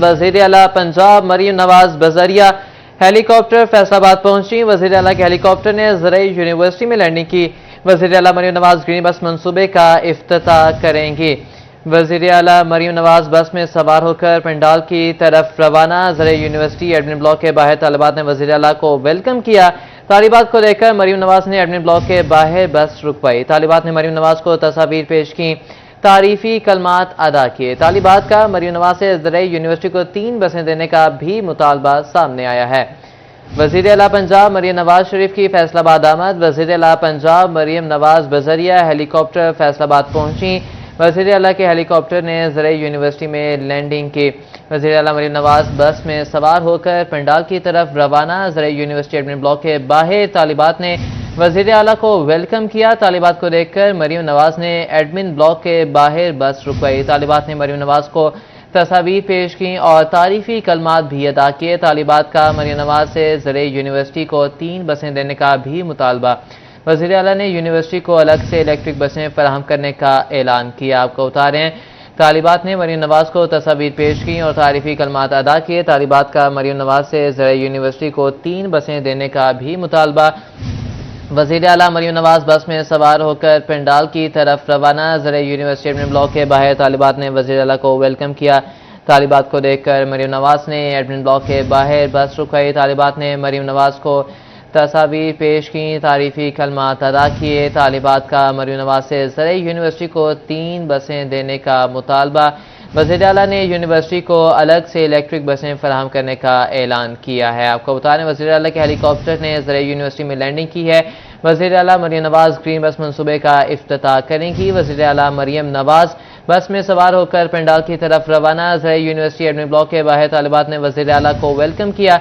वज़ीर आला पंजाब मरीम नवाज बजरिया हेलीकॉप्टर फैसलाबाद पहुंची। वज़ीर आला के हेलीकॉप्टर ने ज़राई यूनिवर्सिटी में लैंडिंग की। वज़ीर आला मरीम नवाज ग्रीन बस मंसूबे का इफ्तिताह करेंगी। वज़ीर आला मरीम नवाज बस में सवार होकर पंडाल की तरफ रवाना। ज़राई यूनिवर्सिटी एडमिन ब्लॉक के बाहर तालिबात ने वज़ीर आला को वेलकम किया। तालिबात को देखकर मरीम नवाज ने एडमिन ब्लॉक के बाहर बस रुकवाई। तालिबात ने मरीम नवाज को तस्वीर पेश की, तारीफी कलमात अदा किए। तालिबात का मरीम नवाज से ज़राई यूनिवर्सिटी को 3 बसें देने का भी मुतालबा सामने आया है। वज़ीर आला पंजाब मरीम नवाज शरीफ की फैसलाबाद आमद। वज़ीर आला पंजाब मरीम नवाज बजरिया हेलीकॉप्टर फैसलाबाद पहुंची। वज़ीर आला के हेलीकॉप्टर ने ज़राई यूनिवर्सिटी में लैंडिंग की। वज़ीर आला मरीम नवाज बस में सवार होकर पंडाल की तरफ रवाना। ज़राई यूनिवर्सिटी एडमिन ब्लॉक के बाहर तालिबात ने वज़ीर आला को वेलकम किया। तालिबात को देखकर मरीम नवाज ने एडमिन ब्लॉक के बाहर बस रुकवाई। तालिबात ने मरीम नवाज को तस्वीर पेश की और तारीफी कलमात भी अदा किए। तालिबात का मरीम नवाज से ज़राई यूनिवर्सिटी को 3 बसें देने का भी मुतालबा। वज़ीर आला ने यूनिवर्सिटी को अलग से इलेक्ट्रिक बसें फराहम करने का ऐलान किया। आपको बता रहे हैं, तालिबात ने मरीम नवाज को तस्वीर पेश की और तारीफी कलमात अदा किए। तालिबात का मरीम नवाज से ज़राई यूनिवर्सिटी को 3 बसें देने का भी मुतालबा। वज़ीर आला मरीम नवाज बस में सवार होकर पंडाल की तरफ रवाना। ज़राई यूनिवर्सिटी एडमिन ब्लॉक के बाहर तालिबात ने वज़ीर आला को वेलकम किया। तालिबात को देखकर मरीम नवाज ने एडमिन ब्लॉक के बाहर बस रुकवाई। तालिबात ने मरीम नवाज को तस्वीर पेश की, तारीफी कलमात अदा किए। तालिबात का मरीम नवाज से ज़राई यूनिवर्सिटी को 3 बसें देने का मुतालबा। वज़ीर आला ने यूनिवर्सिटी को अलग से इलेक्ट्रिक बसें फराहम करने का ऐलान किया है। आपको बता दें, वज़ीर आला के हेलीकॉप्टर ने ज़राई यूनिवर्सिटी में लैंडिंग की है। वज़ीर आला मरीम नवाज ग्रीन बस मंसूबे का इफ्तिताह करेंगी। वज़ीर आला मरीम नवाज बस में सवार होकर पंडाल की तरफ रवाना। ज़राई यूनिवर्सिटी एडमिन ब्लॉक के बाहर तालिबात ने वज़ीर आला को वेलकम किया।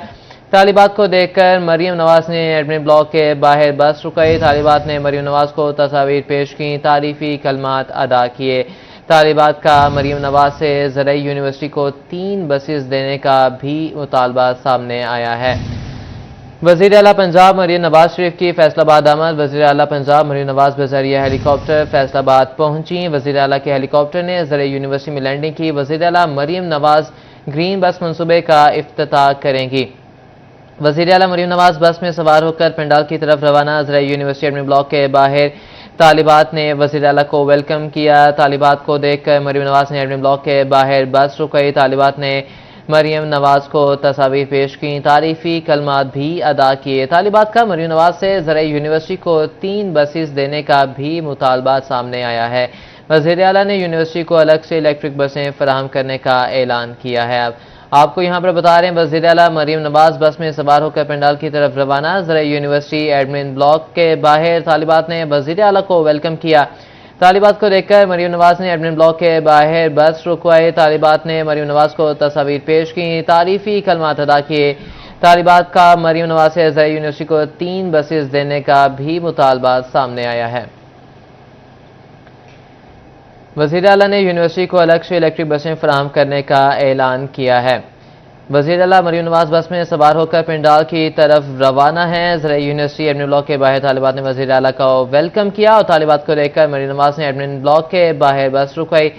तालिबात को देखकर मरीम नवाज ने एडमिन ब्लॉक के बाहर बस रुकाई। तालिबात ने मरीम नवाज को तस्वीर पेश की, तारीफी कलमात अदा किए। तालिबात का मरीम नवाज से ज़राई यूनिवर्सिटी को 3 बसेस देने का भी मुतालबा सामने आया है। वज़ीर आला पंजाब मरीम नवाज शरीफ की फैसलाबाद आमद। वज़ीर आला पंजाब मरीम नवाज बजरिया हेलीकॉप्टर फैसलाबाद पहुंची। वज़ीर आला के हेलीकॉप्टर ने ज़राई यूनिवर्सिटी में लैंडिंग की। वज़ीर आला मरीम नवाज ग्रीन बस मंसूबे का इफ्तिताह करेंगी। वज़ीर आला मरीम नवाज बस में सवार होकर पंडाल की तरफ रवाना। ज़राई यूनिवर्सिटी एडमिन ब्लॉक के बाहर तालिबात ने वज़ीर आला को वेलकम किया। तालिबात को देखकर मरीम नवाज ने एडमिन ब्लॉक के बाहर बस रुकाई। तालिबात ने मरीम नवाज को तस्वीर पेश की, तारीफी कलमात भी अदा किए। तालिबात का मरीम नवाज से ज़राई यूनिवर्सिटी को 3 बसेस देने का भी मुतालबा सामने आया है। वज़ीर आला ने यूनिवर्सिटी को अलग से इलेक्ट्रिक बसें फराहम करने का ऐलान किया है। आपको यहाँ पर बता रहे हैं, वज़ीर आला मरीम नवाज बस में सवार होकर पंडाल की तरफ रवाना। ज़राई यूनिवर्सिटी एडमिन ब्लॉक के बाहर तालिबात ने वज़ीर आला को वेलकम किया। तालिबात को देखकर मरीम नवाज ने एडमिन ब्लॉक के बाहर बस रुकवाई। तालिबात ने मरीम नवाज को तस्वीर पेश की, तारीफी कलमात अदा किए। तालिबात का मरीम नवाज से ज़राई यूनिवर्सिटी को 3 बसेस देने का भी मुतालबा सामने आया है। वज़ीर आला ने यूनिवर्सिटी को अलग से इलेक्ट्रिक बसें फराहम करने का ऐलान किया है। वज़ीर आला मरीम नवाज बस में सवार होकर पंडाल की तरफ रवाना है। ज़राई यूनिवर्सिटी एडमिन ब्लॉक के बाहर तालिबात ने वज़ीर आला का वेलकम किया और तालिबात को देखकर मरीम नवाज ने एडमिन ब्लॉक के बाहर बस रुकाई।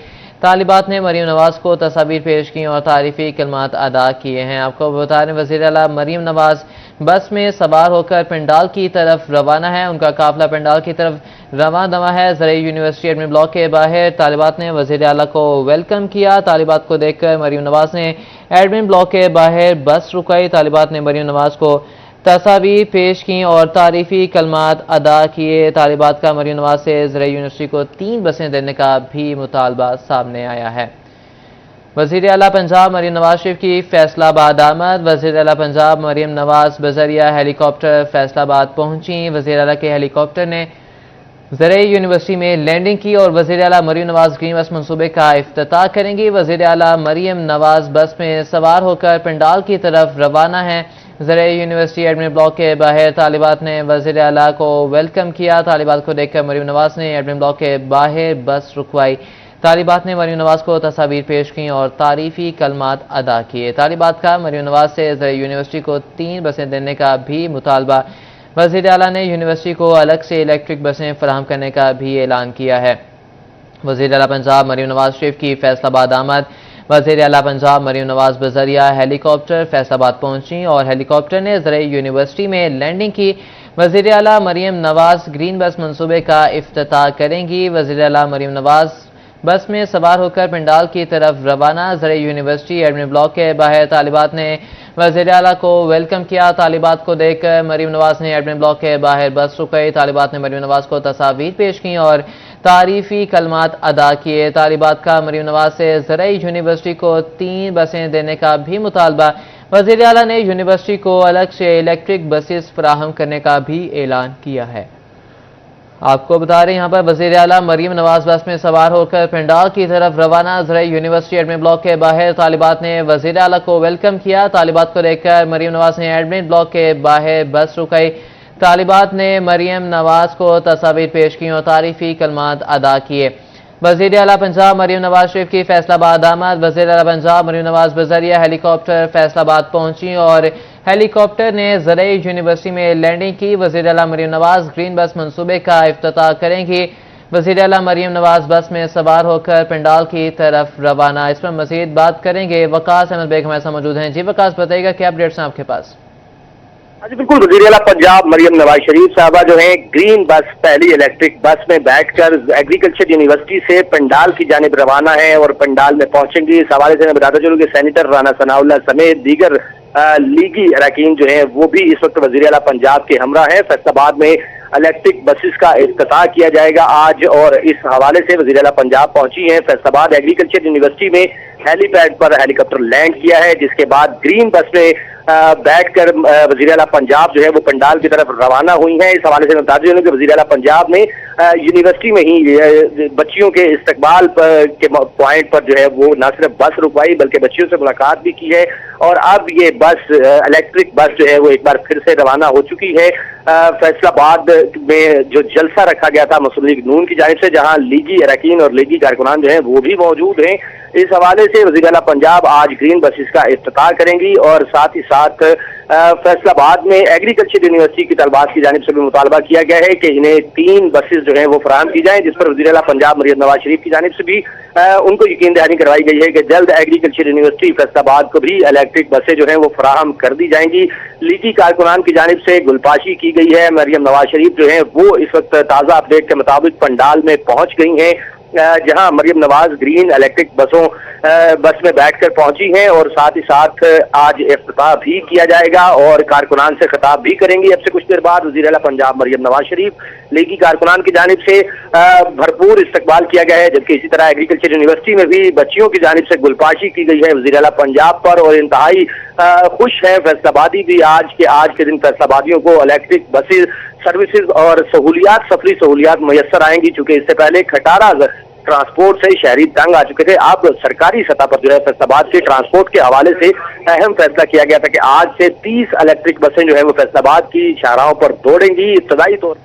तालिबात ने मरीम नवाज को तस्वीर पेश की और तारीफी कलमात अदा किए हैं। आपको बता रहे हैं, वज़ीर आला मरीम नवाज बस में सवार होकर पंडाल की तरफ रवाना है। उनका काफिला पंडाल की तरफ रवां दवा है। ज़राई यूनिवर्सिटी एडमिन ब्लॉक के बाहर तालिबात ने वज़ीर आला को वेलकम किया। तालिबात को देखकर मरीम नवाज ने एडमिन ब्लॉक के बाहर बस रुकाई। तालिबात ने मरीम नवाज को तस्वीर पेश की और तारीफी कलमात अदा किए। तालिबात का मरीम नवाज से ज़राई यूनिवर्सिटी को 3 बसें देने का भी मुतालबा सामने आया है। वज़ीर आला पंजाब मरीम नवाज शरीफ की फैसलाबाद आमद। वज़ीर आला पंजाब मरीम नवाज बजरिया हेलीकॉप्टर फैसलाबाद पहुंची। वज़ीर आला के हेलीकॉप्टर ने ज़राई यूनिवर्सिटी में लैंडिंग की और वज़ीर आला मरीम नवाज ग्रीन बस मंसूबे का इफ्तिताह करेंगी। वज़ीर आला मरीम नवाज बस में सवार होकर पंडाल की तरफ रवाना है। ज़राई यूनिवर्सिटी एडमिन ब्लॉक के बाहर तालिबात ने वज़ीर आला को वेलकम किया। तालिबात को देखकर मरीम नवाज ने एडमिन ब्लॉक के बाहर बस रुकवाई। तालिबात ने मरीम नवाज को तस्वीर पेश की और तारीफी कलमात अदा किए। तालिबात का मरीम नवाज से ज़राई यूनिवर्सिटी को 3 बसें देने का भी मुतालबा। वज़ीर आला ने यूनिवर्सिटी को अलग से इलेक्ट्रिक बसें फराहम करने का भी ऐलान किया है। वज़ीर आला पंजाब मरीम नवाज शरीफ की फैसलाबाद आमद। وزیر اعلیٰ پنجاب مریم نواز بذریعہ ہیلی کاپٹر فیصل آباد پہنچیں اور ہیلی کاپٹر نے زرعی یونیورسٹی میں لینڈنگ کی۔ وزیر اعلیٰ مریم نواز گرین بس منصوبے کا افتتاح کریں گی۔ وزیر اعلیٰ مریم نواز بس میں سوار ہو کر پنڈال کی طرف روانہ۔ زرعی یونیورسٹی ایڈمن بلاک کے باہر طالبات نے وزیر اعلیٰ کو ویلکم کیا۔ طالبات کو دیکھ کر مریم نواز نے ایڈمن بلاک کے باہر بس رکائی۔ طالبات نے مریم نواز کو تصاویر پیش کی اور تعریفی کلمات ادا کیے۔ طالبات کا مریم نواز سے زرعی یونیورسٹی کو 3 بسیں دینے کا بھی مطالبہ۔ وزیر اعلیٰ نے یونیورسٹی کو الگ سے الیکٹرک بسز فراہم کرنے کا بھی اعلان کیا ہے۔ آپ کو بتا رہے ہیں یہاں پر وزیر اعلیٰ مریم نواز بس میں سوار ہو کر پنڈال کی طرف روانہ۔ زرعی یونیورسٹی ایڈمن بلاک کے باہر طالبات نے وزیر اعلیٰ کو ویلکم کیا۔ طالبات کو دیکھ کر مریم نواز نے ایڈمن بلاک کے باہر بس رکائی۔ طالبات نے مریم نواز کو تصاویر پیش کی اور تعریفی کلمات ادا کیے۔ وزیر اعلیٰ پنجاب مریم نواز شریف کی فیصل آباد آمد۔ وزیر اعلیٰ پنجاب مریم نواز بذریعہ ہیلی کاپٹر فیصل آباد پہنچی اور ہیلی کاپٹر نے زرعی یونیورسٹی میں لینڈنگ کی۔ وزیر اعلیٰ مریم نواز گرین بس منصوبے کا افتتاح کریں گی۔ وزیر اعلیٰ مریم نواز بس میں سوار ہو کر پنڈال کی طرف روانہ۔ اس پر مزید بات کریں گے وقاص احمد بیگ ہمارے ساتھ موجود ہیں۔ جی وقاص، بتائیے گا کیا اپڈیٹس ہیں آپ کے پاس؟ جی بالکل، وزیر اعلیٰ پنجاب مریم نواز شریف صاحبہ جو ہیں گرین بس، پہلی الیکٹرک بس میں بیٹھ کر ایگریکلچر یونیورسٹی سے پنڈال کی جانب روانہ ہیں اور پنڈال میں پہنچیں گی۔ اس حوالے سے میں بتاتا چلوں کہ سینیٹر رانا ثناء اللہ سمیت دیگر لیگی اراکین جو ہیں وہ بھی اس وقت وزیر اعلیٰ پنجاب کے ہمراہ ہیں۔ فیصل آباد میں الیکٹرک بسز کا افتتاح کیا جائے گا آج، اور اس حوالے سے وزیر اعلیٰ پنجاب پہنچی ہیں۔ فیصل آباد ایگریکلچر یونیورسٹی میں ہیلی پیڈ پر ہیلی کاپٹر لینڈ کیا ہے، جس کے بعد گرین بس میں بیٹھ کر وزیر اعلیٰ پنجاب جو ہے وہ پنڈال کی طرف روانہ ہوئی ہیں۔ اس حوالے سے میں بتا دوں کہ وزیر اعلیٰ پنجاب نے یونیورسٹی میں ہی بچیوں کے استقبال کے پوائنٹ پر جو ہے وہ نہ صرف بس رکوائی بلکہ بچیوں سے ملاقات بھی کی ہے، اور اب یہ بس الیکٹرک بس جو ہے وہ ایک بار پھر سے روانہ ہو چکی ہے۔ فیصل آباد میں جو جلسہ رکھا گیا تھا مسلم لیگ نون کی جانب سے، جہاں لیگی اراکین اور لیگی کارکنان جو ہیں وہ بھی موجود ہیں، اس حوالے سے وزیر اعلیٰ پنجاب آج گرین بسز کا افتتاح کریں گی، اور ساتھ ہی ساتھ فیصل آباد میں ایگریکلچر یونیورسٹی کی طلبات کی جانب سے بھی مطالبہ کیا گیا ہے کہ انہیں 3 بسز جو ہیں وہ فراہم کی جائیں، جس پر وزیر اعلیٰ پنجاب مریم نواز شریف کی جانب سے بھی ان کو یقین دہانی کروائی گئی ہے کہ جلد ایگریکلچر یونیورسٹی فیصل آباد کو بھی الیکٹرک بسیں جو ہیں وہ فراہم کر دی جائیں گی۔ لیگی کارکنان کی جانب سے گلپاشی کی گئی ہے۔ مریم نواز شریف جو ہیں وہ اس وقت تازہ اپڈیٹ کے مطابق پنڈال میں پہنچ گئی ہیں، جہاں Maryam Nawaz green electric bus میں بیٹھ کر پہنچی ہیں، اور ساتھ ہی ساتھ آج افتتاح بھی کیا جائے گا اور کارکنان سے خطاب بھی کریں گی۔ اب سے کچھ دیر بعد وزیر اعلیٰ پنجاب مریم نواز شریف لیگی کارکنان کی جانب سے بھرپور استقبال کیا گیا ہے، جبکہ اسی طرح ایگریکلچر یونیورسٹی میں بھی بچیوں کی جانب سے گلپاشی کی گئی ہے وزیر اعلیٰ پنجاب پر، اور انتہائی خوش ہیں فیصل آبادی بھی آج کے دن فیصل آبادیوں کو الیکٹرک بسز سروسز اور سہولیات، سفری سہولیات میسر آئیں گی، چونکہ اس سے پہلے کھٹارہ ٹرانسپورٹ سے شہری تنگ آ چکے تھے۔ اب سرکاری سطح پر جو ہے فیصل آباد کے ٹرانسپورٹ کے حوالے سے اہم فیصلہ کیا گیا تھا کہ آج سے 30 الیکٹرک بسیں جو ہیں وہ فیصل آباد کی شاہراہوں پر دوڑیں گی ابتدائی طور۔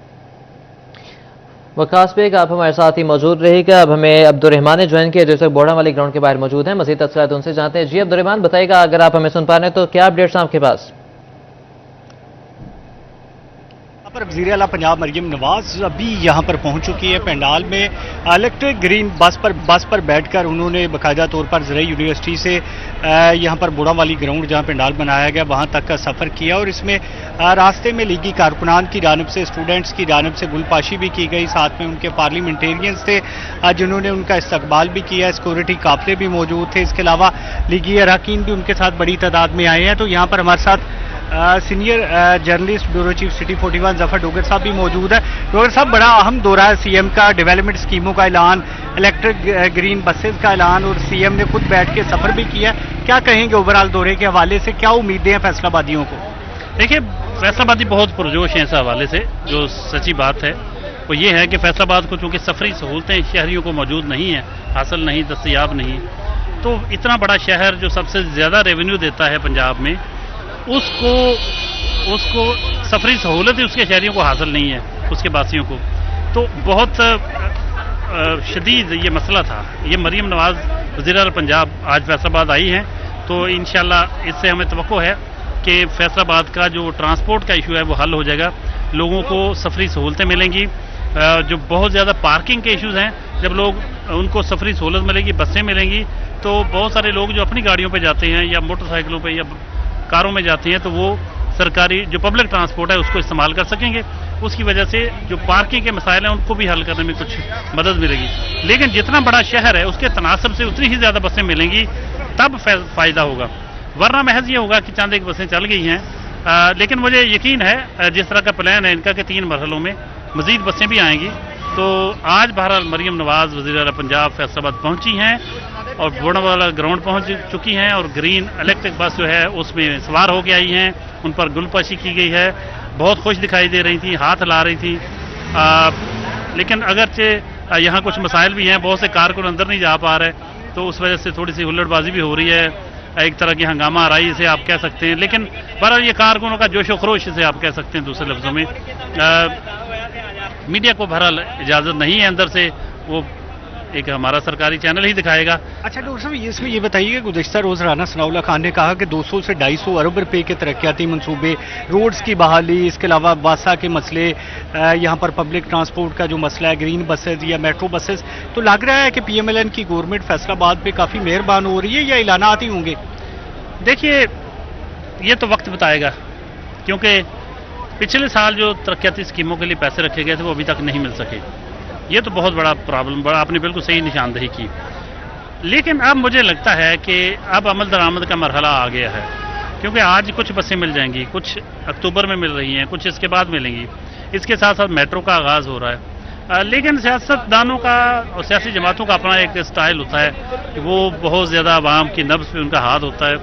وقاص بیگ، آپ ہمارے ساتھ ہی موجود رہے گا۔ اب ہمیں عبدالرحمان نے جوائن کیا جو اس وقت بوڑھا والی گراؤنڈ کے باہر موجود ہیں، مزید تفصیلات ان سے جانتے ہیں۔ جی عبدالرحمان، بتائیے گا اگر آپ ہمیں سن پا رہے ہیں تو کیا اپڈیٹس ہیں آپ کے پاس؟ وزیر اعلیٰ پنجاب مریم نواز ابھی یہاں پر پہنچ چکی ہے پنڈال میں۔ الیکٹرک گرین بس پر بیٹھ کر انہوں نے باقاعدہ طور پر زرعی یونیورسٹی سے یہاں پر بوڑھا والی گراؤنڈ جہاں پنڈال بنایا گیا وہاں تک کا سفر کیا، اور اس میں راستے میں لیگی کارکنان کی جانب سے، اسٹوڈنٹس کی جانب سے گلپاشی بھی کی گئی، ساتھ میں ان کے پارلیمنٹیرینز تھے جنہوں نے ان کا استقبال بھی کیا، سیکورٹی قافلے بھی موجود تھے، اس کے علاوہ لیگی اراکین بھی ان کے ساتھ بڑی تعداد میں آئے ہیں۔ تو یہاں پر ہمارے ساتھ senior journalist bureau chief city 41 ظفر ڈوگر صاحب بھی موجود ہے۔ ڈوگر صاحب، بڑا اہم دورہ ہے سی ایم کا، ڈیولپمنٹ اسکیموں کا اعلان، الیکٹرک گرین بسز کا اعلان، اور سی ایم نے خود بیٹھ کے سفر بھی کیا۔ کیا کہیں گے اوورآل دورے کے حوالے سے، کیا امیدیں ہیں فیصل آبادیوں کو؟ دیکھیے، فیصل آبادی بہت پرجوش ہیں اس حوالے سے۔ جو سچی بات ہے وہ یہ ہے کہ فیصل آباد کو چونکہ سفری سہولتیں شہریوں کو موجود نہیں ہیں، حاصل نہیں، دستیاب نہیں، تو اتنا بڑا شہر جو سب سے زیادہ ریونیو دیتا ہے پنجاب میں، اس کو سفری سہولت اس کے شہریوں کو حاصل نہیں ہے، اس کے باسیوں کو۔ تو بہت شدید یہ مسئلہ تھا۔ یہ مریم نواز وزیر اعلیٰ پنجاب آج فیصل آباد آئی ہیں، تو انشاءاللہ اس سے ہمیں توقع ہے کہ فیصل آباد کا جو ٹرانسپورٹ کا ایشو ہے وہ حل ہو جائے گا، لوگوں کو سفری سہولتیں ملیں گی۔ جو بہت زیادہ پارکنگ کے ایشوز ہیں، جب لوگ ان کو سفری سہولت ملے گی، بسیں ملیں گی، तो बहुत सारे लोग जो अपनी गाड़ियों पे जाते हैं या मोटरसाइकिलों पे या कारों में जाते हैं तो वो सरकारी जो पब्लिक ट्रांसपोर्ट है उसको इस्तेमाल कर सकेंगे। उसकी वजह से जो पार्किंग के मसाइल हैं उनको भी हल करने में कुछ मदद मिलेगी। लेकिन जितना बड़ा शहर है उसके तनासब से उतनी ही ज़्यादा बसें मिलेंगी, तब फ़ायदा होगा। वरना महज ये होगा कि चंद एक बसें चल गई हैं। लेकिन मुझे यकीन है जिस तरह का प्लान है इनका कि 3 मरहलों में मज़ीद बसें भी आएंगी। तो आज बहरहाल मरीम नवाज़ वज़ीर आला पंजाब फैसलाबाद पहुंची हैं और बोड़ावाला ग्राउंड पहुंच चुकी हैं और ग्रीन इलेक्ट्रिक बस जो है उसमें सवार होकर आई हैं। उन पर गुलपाशी की गई है, बहुत खुश दिखाई दे रही थी, हाथ हिला रही थी। लेकिन अगरचे यहाँ कुछ मसाइल भी हैं, बहुत से कारकुन अंदर नहीं जा पा रहे, तो उस वजह से थोड़ी सी हुल्लड़बाजी भी हो रही है, एक तरह की हंगामा आराई से आप कह सकते हैं। लेकिन बहरहाल ये कारकुनों का जोश व खरोश से आप कह सकते हैं दूसरे लफ्ज़ों में। मीडिया को बहरहाल इजाज़त नहीं है अंदर से, वो एक हमारा सरकारी चैनल ही दिखाएगा। अच्छा डॉक्टर साहब, इसमें ये बताइए कि गुज़श्ता रोज़ राना सनाउल्लाह खान ने कहा कि 200 से 250 अरब रुपए के तरक्याती मंसूबे, रोड्स की बहाली, इसके अलावा वासा के मसले, यहाँ पर पब्लिक ट्रांसपोर्ट का जो मसला है, ग्रीन बसेज या मेट्रो बसेज, तो लग रहा है कि PMLN की गवर्नमेंट फैसलाबाद पे काफ़ी मेहरबान हो रही है या ऐलानात ही होंगे? देखिए, ये तो वक्त बताएगा, क्योंकि पिछले साल जो तरक्याती स्कीमों के लिए पैसे रखे गए थे वो अभी तक नहीं मिल सके। ये तो बहुत बड़ा प्रॉब्लम, आपने बिल्कुल सही निशानदेही की। लेकिन अब मुझे लगता है कि अब अमल दरामद का मरहला आ गया है, क्योंकि आज कुछ बसें मिल जाएंगी, कुछ अक्टूबर में मिल रही हैं, कुछ इसके बाद मिलेंगी। इसके साथ साथ मेट्रो का आगाज़ हो रहा है। लेकिन सियासतदानों का और सियासी जमातों का अपना एक स्टाइल होता है कि वो बहुत ज़्यादा आवाम की नब्ज़ पे उनका हाथ होता है।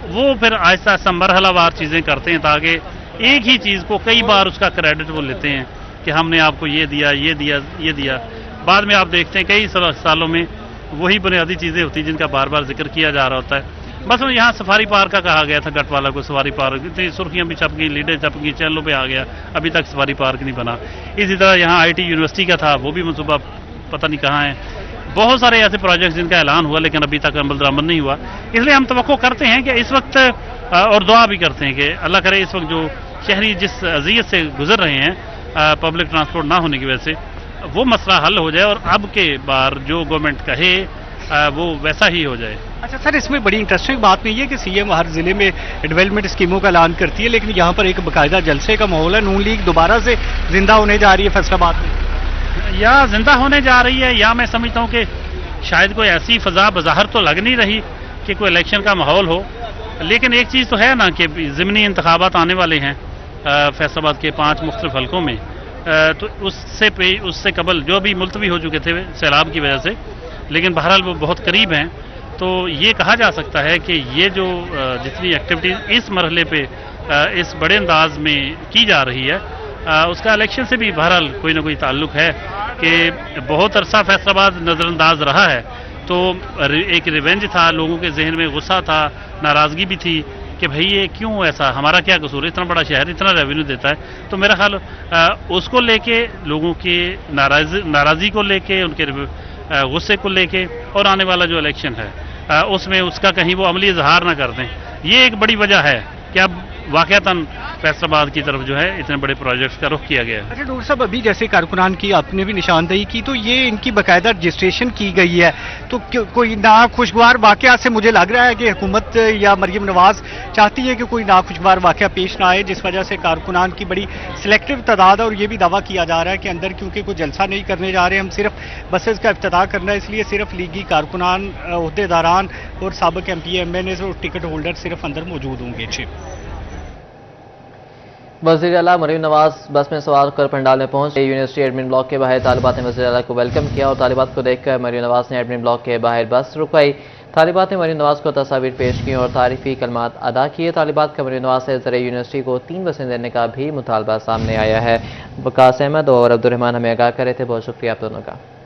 वो फिर आहिस्ता आहिस्ता मरहलावार चीज़ें करते हैं ताकि एक ही चीज़ को कई बार उसका क्रेडिट वो लेते हैं कि हमने आपको ये दिया, ये दिया, ये दिया। बाद में आप देखते हैं कई सालों में वही बुनियादी चीज़ें होती हैं जिनका बार बार जिक्र किया जा रहा होता है। बस यहाँ सफारी पार्क का कहा गया था, गटवाला को सफारी पार्क, इतनी सुर्खियाँ भी छप गई, लीडें छप गई, चैनलों पे आ गया, अभी तक सफारी पार्क नहीं बना। इसी तरह यहाँ IT यूनिवर्सिटी का था, वो भी मनसूबा पता नहीं कहाँ है। बहुत सारे ऐसे प्रोजेक्ट्स जिनका ऐलान हुआ लेकिन अभी तक अमल दरामद नहीं हुआ। इसलिए हम तवक्को करते हैं कि इस वक्त और दुआ भी करते हैं कि अल्लाह करे इस वक्त जो शहरी जिस अज़ियत से गुजर रहे हैं पब्लिक ट्रांसपोर्ट ना होने की वजह से, वो मसला हल हो जाए और अब के बार जो गवर्नमेंट कहे वो वैसा ही हो जाए। अच्छा सर, इसमें बड़ी इंटरेस्टिंग बात नहीं है कि CM हर ज़िले में डेवलपमेंट स्कीमों का ऐलान करती है, लेकिन यहाँ पर एक बाकायदा जलसे का माहौल है। नून लीग दोबारा से जिंदा होने जा रही है फैसलाबाद में, या जिंदा होने जा रही है, या मैं समझता हूँ कि शायद कोई ऐसी फ़ज़ा बज़ाहिर तो लग नहीं रही कि कोई इलेक्शन का माहौल हो। लेकिन एक चीज़ तो है ना कि ज़िमनी इंतखाबात आने वाले हैं फैसलाबाद के 5 मुख्तलिफ हलकों में, तो उससे कबल जो भी मुलतवी हो चुके थे सैलाब की वजह से, लेकिन बहरहाल वो बहुत करीब हैं। तो ये कहा जा सकता है कि ये जो जितनी एक्टिविटीज़ इस मरहले पे इस बड़े अंदाज में की जा रही है उसका इलेक्शन से भी बहरहाल कोई ना कोई ताल्लुक़ है कि बहुत अरसा फैसलाबाद नज़रअंदाज रहा है। तो एक रिवेंज था, लोगों के जहन में गुस्सा था, नाराज़गी भी थी कि भाई ये क्यों ऐसा, हमारा क्या कसूर है, इतना बड़ा शहर इतना रेवेन्यू देता है। तो मेरा ख्याल उसको लेके, लोगों की नाराज़गी को लेके, उनके गुस्से को लेके और आने वाला जो इलेक्शन है उसमें उसका कहीं वो अमली इजहार ना कर दें, ये एक बड़ी वजह है कि अब वाक़यातन फैसलाबाद की तरफ जो है इतने बड़े प्रोजेक्ट्स का रुख किया गया है। अच्छा डॉक्टर साहब, अभी जैसे कारकुनान की आपने भी निशानदेही की, तो ये इनकी बाकायदा रजिस्ट्रेशन की गई है, तो कोई नाखुशगवार वाक़या से मुझे लग रहा है कि हुकूमत या मरीम नवाज़ चाहती है कि कोई नाखुशगवार वाक़या पेश ना आए, जिस वजह से कारकुनान की बड़ी सिलेक्टिव तादाद है। और ये भी दावा किया जा रहा है कि अंदर क्योंकि कोई जलसा नहीं करने जा रहे, हम सिर्फ बसेस का इफ्तिताह करना है, इसलिए सिर्फ लीगी कारकुनान, ओहदेदारान और साबिक MP MNA और टिकट होल्डर सिर्फ अंदर मौजूद होंगे। जी, वज़ीर आला मरीम नवाज बस में सवार होकर पंडाल में पहुंचे। यूनिवर्सिटी एडमिन ब्लॉक के बाहर तालिबात ने वज़ीर आला को वेलकम किया और तालिबात को देखकर मरीम नवाज ने एडमिन ब्लॉक के बाहर बस रुकवाई। तालिबात ने मरीम नवाज को तस्वीर पेश की और तारीफी कलमात अदा किए। तालिबात का मरीम नवाज से ज़रिए यूनिवर्सिटी को 3 बसें देने का भी मुतालबा सामने आया है। वकास अहमद और अब्दुर्रहमान हमें आगाह कर रहे थे, बहुत शुक्रिया आप दोनों का।